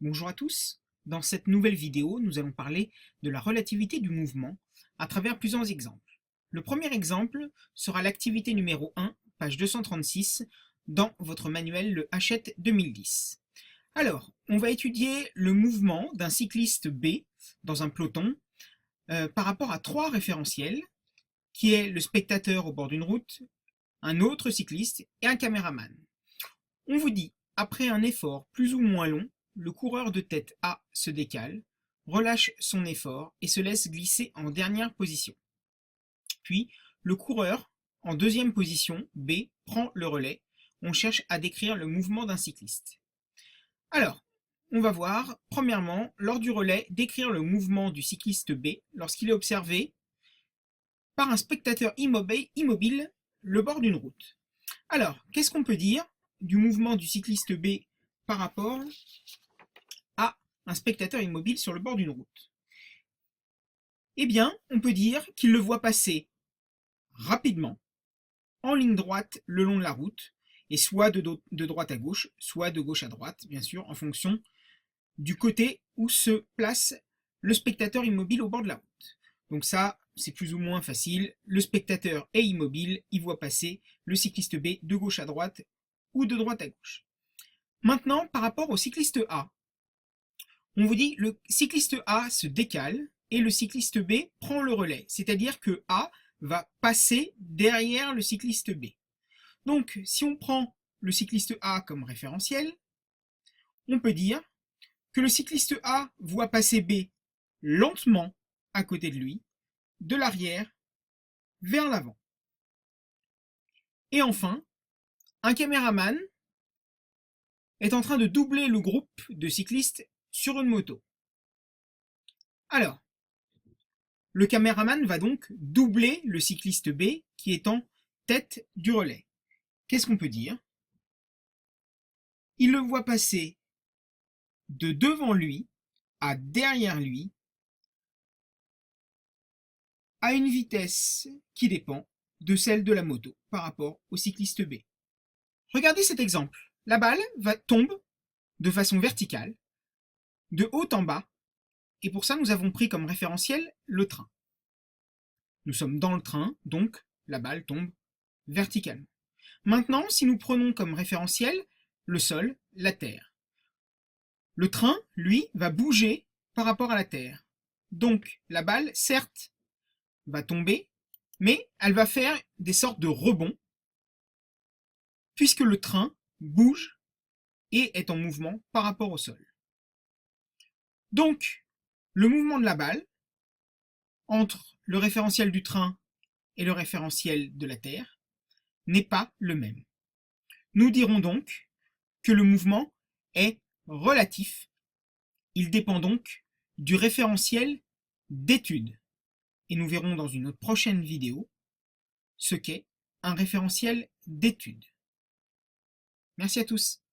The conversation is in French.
Bonjour à tous. Dans cette nouvelle vidéo, nous allons parler de la relativité du mouvement à travers plusieurs exemples. Le premier exemple sera l'activité numéro 1, page 236, dans votre manuel le Hachette 2010. Alors, on va étudier le mouvement d'un cycliste B dans un peloton par rapport à trois référentiels, qui est le spectateur au bord d'une route, un autre cycliste et un caméraman. On vous dit, après un effort plus ou moins long, le coureur de tête A se décale, relâche son effort et se laisse glisser en dernière position. Puis, le coureur, en deuxième position, B, prend le relais. On cherche à décrire le mouvement d'un cycliste. Alors, on va voir, premièrement, lors du relais, décrire le mouvement du cycliste B lorsqu'il est observé par un spectateur immobile le bord d'une route. Alors, qu'est-ce qu'on peut dire du mouvement du cycliste B par rapport à un spectateur immobile sur le bord d'une route? Eh bien, on peut dire qu'il le voit passer rapidement, en ligne droite le long de la route, et soit de droite à gauche, soit de gauche à droite, bien sûr, en fonction du côté où se place le spectateur immobile au bord de la route. Donc ça, c'est plus ou moins facile. Le spectateur est immobile, il voit passer le cycliste B de gauche à droite ou de droite à gauche. Maintenant, par rapport au cycliste A, on vous dit le cycliste A se décale et le cycliste B prend le relais, c'est-à-dire que A va passer derrière le cycliste B. Donc, si on prend le cycliste A comme référentiel, on peut dire que le cycliste A voit passer B lentement à côté de lui, de l'arrière vers l'avant. Et enfin, un caméraman est en train de doubler le groupe de cyclistes sur une moto. Alors, le caméraman va donc doubler le cycliste B qui est en tête du relais. Qu'est-ce qu'on peut dire? Il le voit passer de devant lui à derrière lui à une vitesse qui dépend de celle de la moto par rapport au cycliste B. Regardez cet exemple. La balle tombe de façon verticale, de haut en bas, et pour ça nous avons pris comme référentiel le train. Nous sommes dans le train, donc la balle tombe verticalement. Maintenant, si nous prenons comme référentiel le sol, la terre, le train, lui, va bouger par rapport à la terre. Donc la balle, certes, va tomber, mais elle va faire des sortes de rebonds, puisque le train bouge et est en mouvement par rapport au sol. Donc, le mouvement de la balle, entre le référentiel du train et le référentiel de la Terre, n'est pas le même. Nous dirons donc que le mouvement est relatif. Il dépend donc du référentiel d'étude. Et nous verrons dans une prochaine vidéo ce qu'est un référentiel d'étude. Merci à tous.